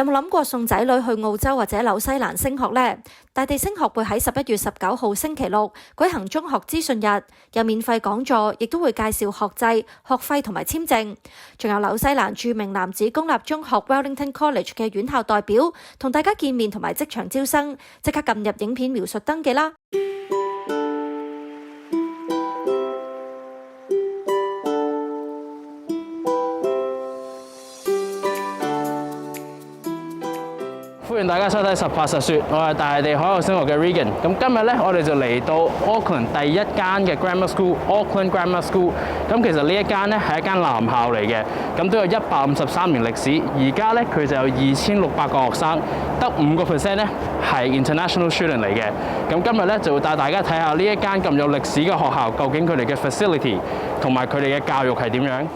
有冇諗過送仔女去澳洲或者紐西蘭升學呢？大地升學會喺11月19號星期六舉行中學資訊日，有免費講座，亦都會介紹學制、學費同埋簽證。仲有紐西蘭著名男子公立中學 Wellington College 嘅院校代表同大家見面同埋職場招生，即刻撳入影片描述登記啦！歡迎大家收睇實拍實說，我係大地海外升學嘅 Regan。咁今日咧，我哋就嚟到 Auckland 第一間嘅 Grammar School Auckland Grammar School。咁其實呢一間咧係一間男校嚟嘅，咁都有153年歷史。而家咧佢就有2600個學生，得5% 咧係 international student 嚟嘅。咁今日咧就會帶大家睇下呢一間咁有歷史嘅學校，究竟佢哋嘅 facility 同埋佢哋嘅教育係點樣。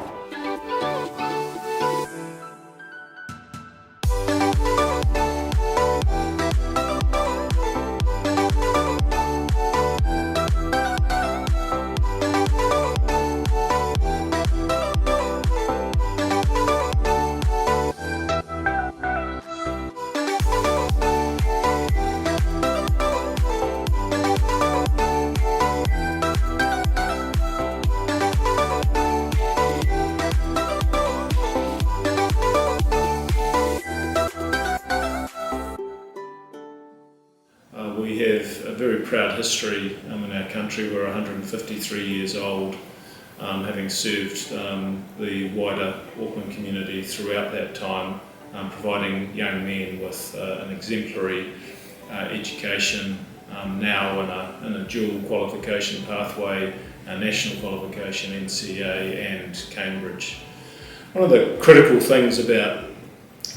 We have a very proud history in our country. We're 153 years old, having served the wider Auckland community throughout that time, providing young men with an exemplary education, now in a dual qualification pathway, a national qualification, NCA and Cambridge. One of the critical things about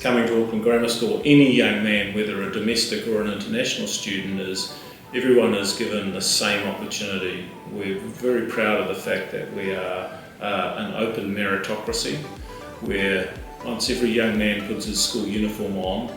coming to Auckland Grammar School, any young man, whether a domestic or an international student, is everyone is given the same opportunity. We're very proud of the fact that we are an open meritocracy, where once every young man puts his school uniform on,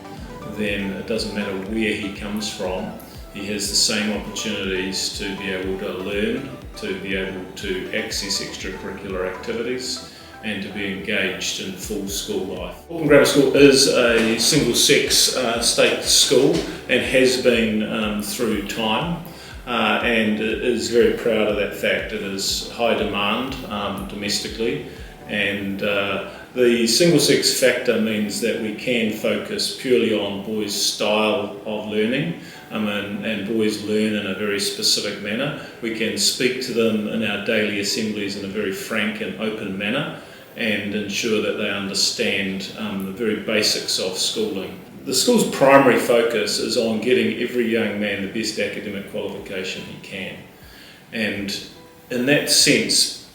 then it doesn't matter where he comes from, he has the same opportunities to be able to learn, to be able to access extracurricular activities, and to be engaged in full school life. Auckland Grammar School is a single-sex state school and has been through time, and is very proud of that fact. It is high demand domestically, and the single-sex factor means that we can focus purely on boys' style of learning, and boys learn in a very specific manner. We can speak to them in our daily assemblies in a very frank and open manner, and ensure that they understand the very basics of schooling. The school's primary focus is on getting every young man the best academic qualification he can. And in that sense,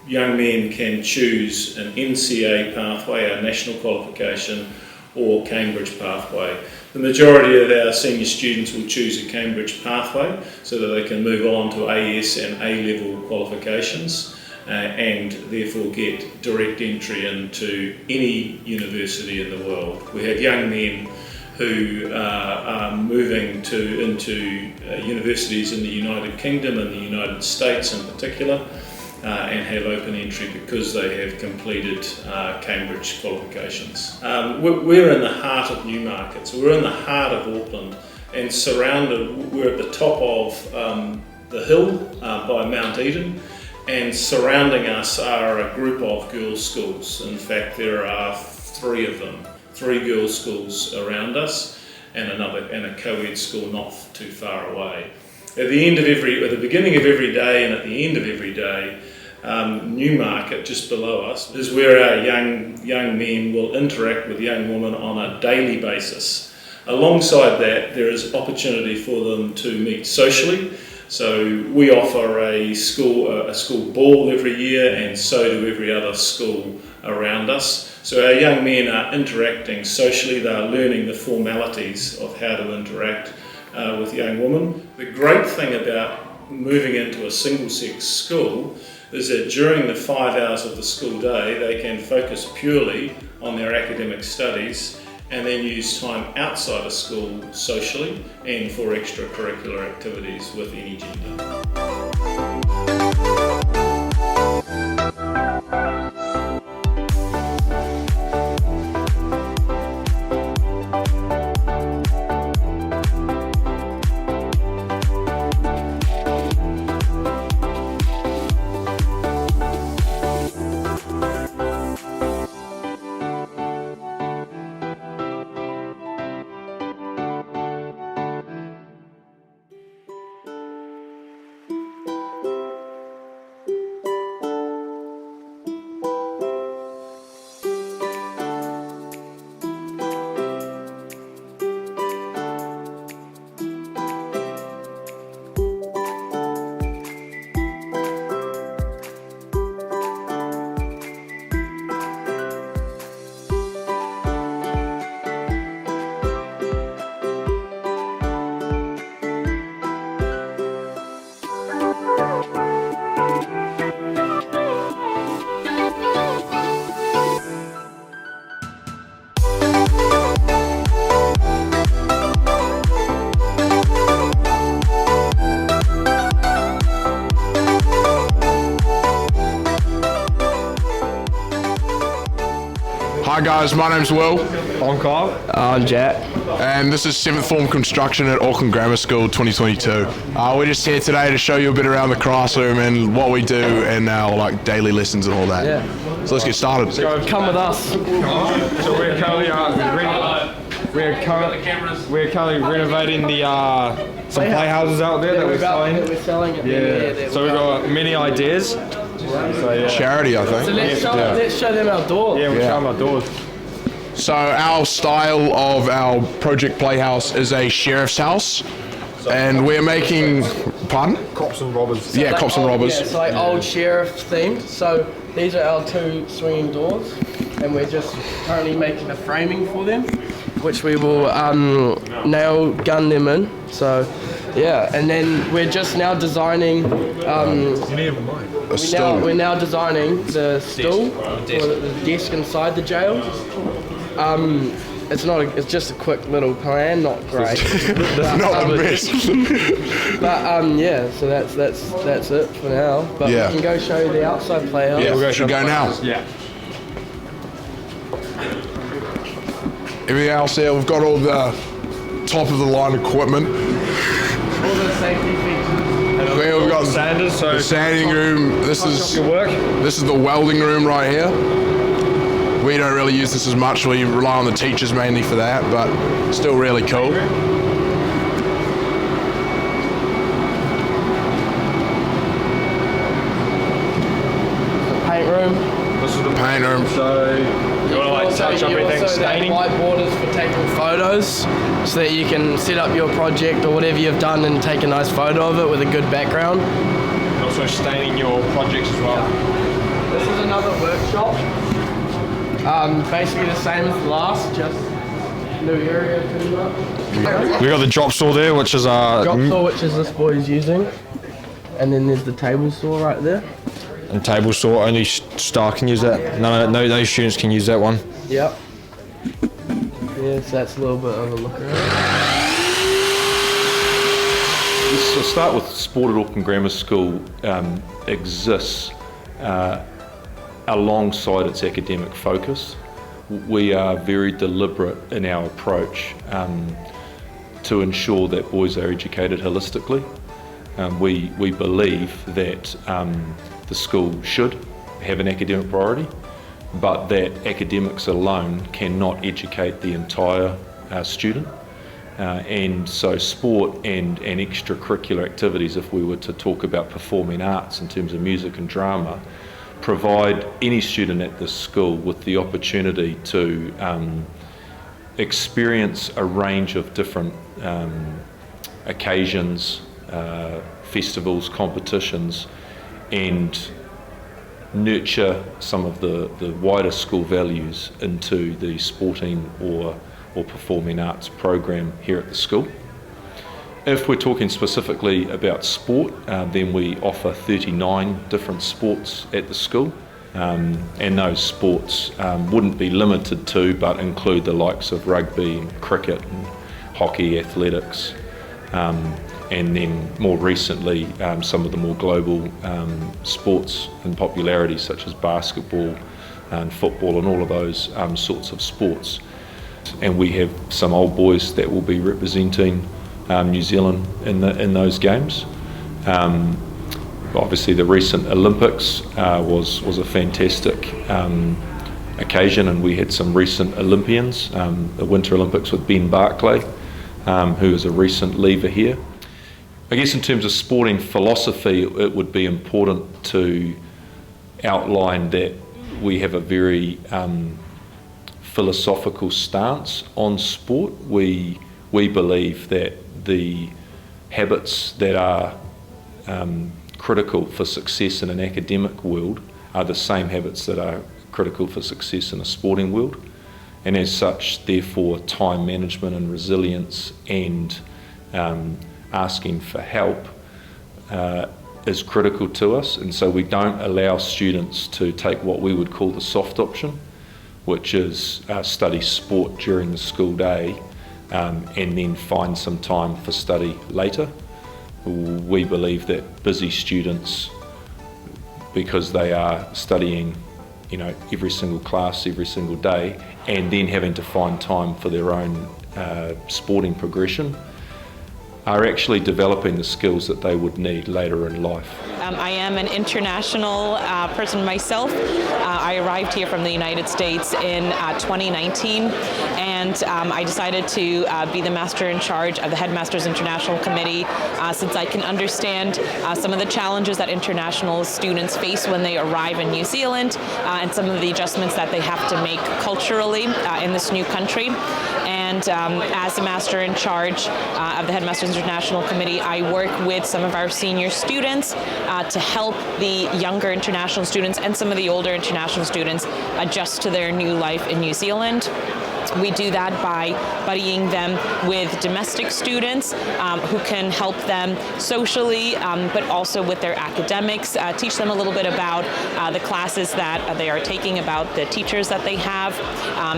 young men can choose an NCA pathway, a national qualification, or Cambridge pathway. The majority of our senior students will choose a Cambridge pathway so that they can move on to AS and A-level qualifications. And therefore get direct entry into any university in the world. We have young men who are moving into universities in the United Kingdom and the United States in particular, and have open entry because they have completed Cambridge qualifications. We're in the heart of Newmarket, so we're in the heart of Auckland, and surrounded, we're at the top of the hill by Mount Eden, and surrounding us are a group of girls' schools. In fact, there are 3 of them, 3 girls' schools around us, and a co-ed school not too far away. At the beginning of every day and at the end of every day, Newmarket, just below us, is where our young men will interact with young women on a daily basis. Alongside that, there is opportunity for them to meet socially. So we offer a school ball every year, and so do every other school around us. So our young men are interacting socially, they are learning the formalities of how to interact with young women. The great thing about moving into a single-sex school is that during the 5 hours of the school day, they can focus purely on their academic studies and then use time outside of school socially and for extracurricular activities with any gender. Hi guys, my name's Will. I'm Kyle. I'm Jack. And this is 7th Form Construction at Auckland Grammar School 2022. We're just here today to show you a bit around the classroom and what we do and our daily lessons and all that. Yeah. So let's get started. Come with us. So we're currently renovating the some playhouses out there that we're selling. We're selling it. Yeah. So we've got many ideas. So, yeah. Charity, I think. So let's show them our doors. Yeah, we'll show them our doors. So our style of our project playhouse is a sheriff's house. And we're making, pardon? Cops and robbers. Yeah, cops and robbers. Yeah, it's like old sheriff themed. So these are our 2 swinging doors, and we're just currently making the framing for them, which we will nail gun them in. So yeah, and then we're just now designing. We're now designing the stool or the desk inside the jail. It's just a quick little plan, not great. Not the best. But yeah, so that's it for now. But Yeah. we can go show you the outside playhouse. Yeah, we should go now. Yeah. Everything else here, we've got all the top of the line equipment. All the safety features. Here we've got Sanders, so the sanding room. This is the welding room right here. We don't really use this as much. We rely on the teachers mainly for that, but still really cool. The paint room. This is the Paint room. So you want to touch up anything staining? Whiteboard is for taking photos, so that you can set up your project or whatever you've done and take a nice photo of it with a good background. And also staining your projects as well. This is another workshop. Basically the same as the last, just new area pretty much. We got the drop saw there, which is Drop saw, which is this boy's using, and then there's the table saw right there. and table saw. Only staff can use that. No students can use that one. Yep. Yes, that's a little bit of a look around. So start with sport at Auckland Grammar School exists alongside its academic focus. We are very deliberate in our approach to ensure that boys are educated holistically. We believe that the school should have an academic priority, but that academics alone cannot educate the entire student. And so sport and extracurricular activities, if we were to talk about performing arts in terms of music and drama, provide any student at this school with the opportunity to experience a range of different occasions, festivals, competitions, and nurture some of the wider school values into the sporting or performing arts program here at the school. If we're talking specifically about sport, then we offer 39 different sports at the school, and those sports wouldn't be limited to but include the likes of rugby and cricket and hockey, athletics, and then more recently some of the more global sports and popularity such as basketball and football and all of those sorts of sports. And we have some old boys that will be representing New Zealand in those games. Obviously the recent Olympics was a fantastic occasion, and we had some recent Olympians, the Winter Olympics with Ben Barclay, who is a recent leaver here. I guess in terms of sporting philosophy, it would be important to outline that we have a very philosophical stance on sport. We believe that the habits that are critical for success in an academic world are the same habits that are critical for success in a sporting world, and as such, therefore, time management and resilience and asking for help is critical to us. And so we don't allow students to take what we would call the soft option, which is study sport during the school day and then find some time for study later. We believe that busy students, because they are studying every single class, every single day, and then having to find time for their own sporting progression, are actually developing the skills that they would need later in life. I am an international person myself. I arrived here from the United States in 2019, and I decided to be the master in charge of the Headmasters International Committee since I can understand some of the challenges that international students face when they arrive in New Zealand and some of the adjustments that they have to make culturally in this new country. And as the master in charge of the Headmasters International Committee, I work with some of our senior students to help the younger international students and some of the older international students adjust to their new life in New Zealand. We do that by buddying them with domestic students who can help them socially, but also with their academics, teach them a little bit about the classes that they are taking, about the teachers that they have,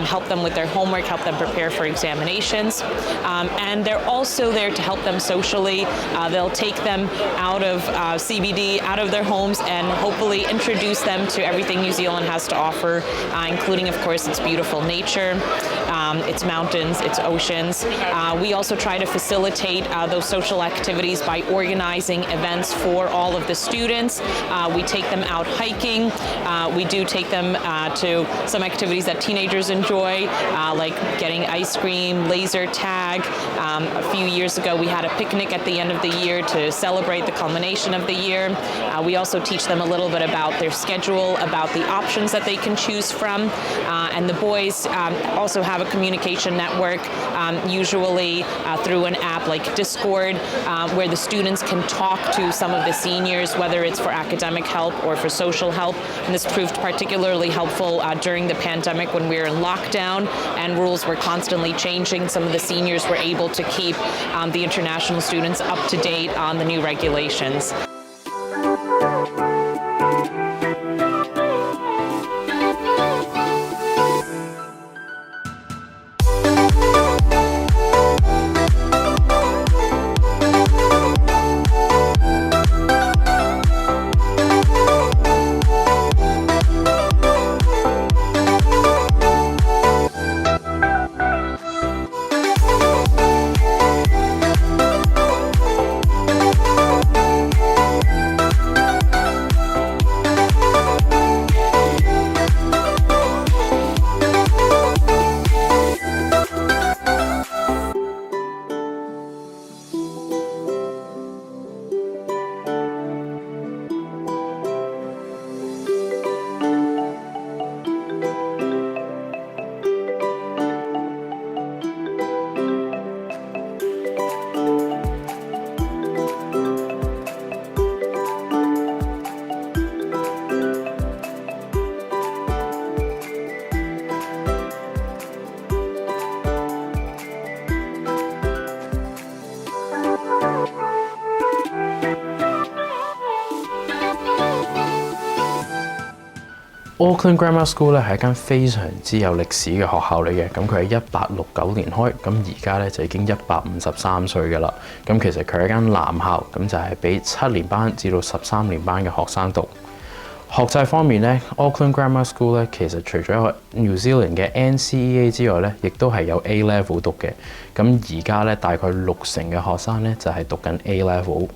help them with their homework, help them prepare for examinations. And they're also there to help them socially. They'll take them out of CBD, out of their homes, and hopefully introduce them to everything New Zealand has to offer, including, of course, its beautiful nature. Its mountains, its oceans. We also try to facilitate those social activities by organizing events for all of the students. We take them out hiking. We do take them to some activities that teenagers enjoy, like getting ice cream, laser tag. A few years ago, we had a picnic at the end of the year to celebrate the culmination of the year. We also teach them a little bit about their schedule, about the options that they can choose from. And the boys also have a communication network, usually through an app like Discord, where the students can talk to some of the seniors, whether it's for academic help or for social help. And this proved particularly helpful during the pandemic when we were in lockdown and rules were constantly changing. Some of the seniors were able to keep the international students up to date on the new regulations. Auckland Grammar School 咧係一間非常之有歷史嘅學校嚟嘅，咁佢係1869年開，咁而家咧就已經153歲㗎啦。咁其實佢係一間男校，咁就係俾7年班至到13年班嘅學生讀。學制方面咧 ，Auckland Grammar School 咧其實除咗有 New Zealand 嘅 NCEA 之外咧，亦都係有 A Level 讀嘅。咁而家咧大概60%嘅學生咧就係讀緊 A Level。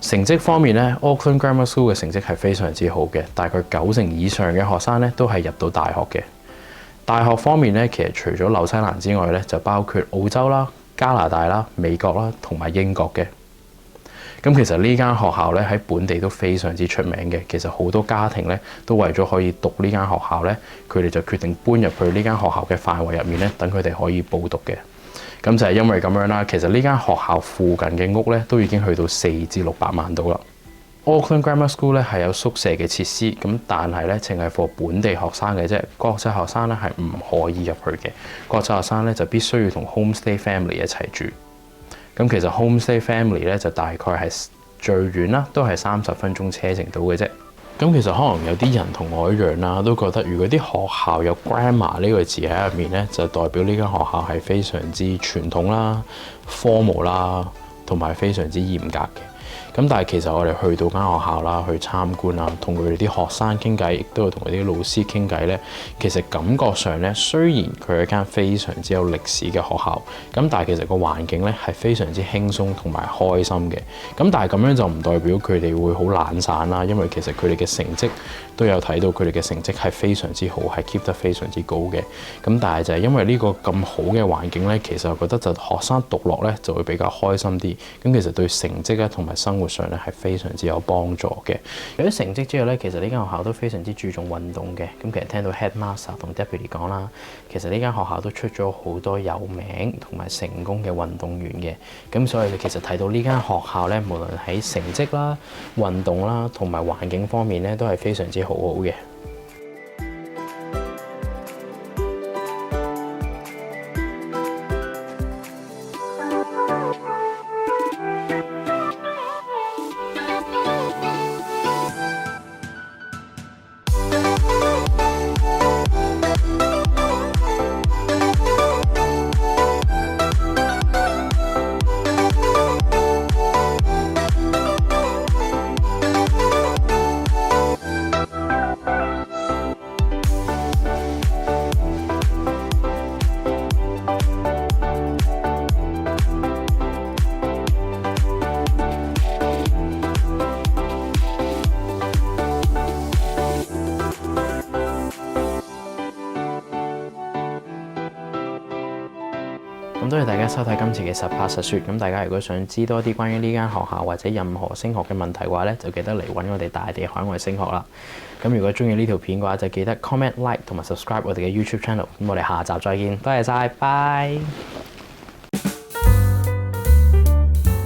成績方面咧 ，Auckland Grammar School 嘅成績係非常之好嘅，大概90%以上嘅學生咧都係入到大學嘅。大學方面咧，其實除咗紐西蘭之外咧，就包括澳洲啦、加拿大啦、美國啦同埋英國嘅。咁其實呢間學校咧喺本地都非常之出名嘅。其實好多家庭咧都為咗可以讀呢間學校咧，佢哋就決定搬入去呢間學校嘅範圍入面咧，等佢哋可以報讀嘅。咁就係因為咁樣啦，其實呢間學校附近嘅屋咧都已經去到400至600萬度啦。Auckland Grammar School 咧係有宿舍嘅設施，咁但係咧淨係 for 本地學生嘅啫，國際學生咧係唔可以入去嘅。國際學生咧就必須要同 homestay family 一齊住。咁其實 homestay family 咧就大概係最遠啦，都係30分鐘車程到嘅啫。咁其實可能有啲人同我一樣啦，都覺得如果啲學校有 grammar 呢個字喺入面咧，就代表呢間學校係非常之傳統啦、formal啦，同埋非常之嚴格嘅。咁但係其實我哋去到間學校啦，去參觀啊，同佢哋啲學生傾偈，亦都有同佢啲老師傾偈咧。其實感覺上咧，雖然佢係一間非常之有歷史嘅學校，咁但係其實個環境咧係非常之輕鬆同埋開心嘅。咁但係咁樣就唔代表佢哋會好懶散啦，因為其實佢哋嘅成績都有睇到，佢哋嘅成績係非常之好，係 keep 得非常之高嘅。咁但係就係因為呢個咁好嘅環境咧，其實我覺得就學生讀落咧就會比較開心啲。咁其實對成績咧同埋生活上咧係非常之有幫助嘅。除咗成績之外咧，其實呢間學校都非常之注重運動嘅。咁其實聽到 Headmaster 同 Deputy 講啦，其實呢間學校都出咗好多有名同埋成功嘅運動員嘅。咁所以你其實睇到呢間學校咧，無論喺成績啦、運動啦同埋環境方面咧，都係非常之好嘅。咁多謝大家收睇今次嘅實拍實說。咁大家如果想知多啲關於呢間學校或者任何升學嘅問題嘅話咧，就記得嚟揾我哋大地海外升學啦。咁如果中意呢條片嘅話，就記得 comment、like 同埋 subscribe 我哋嘅 YouTube channel。咁我哋下集再見，多謝晒，拜。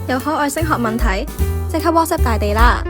有海外升學問題，即刻 WhatsApp 大地啦！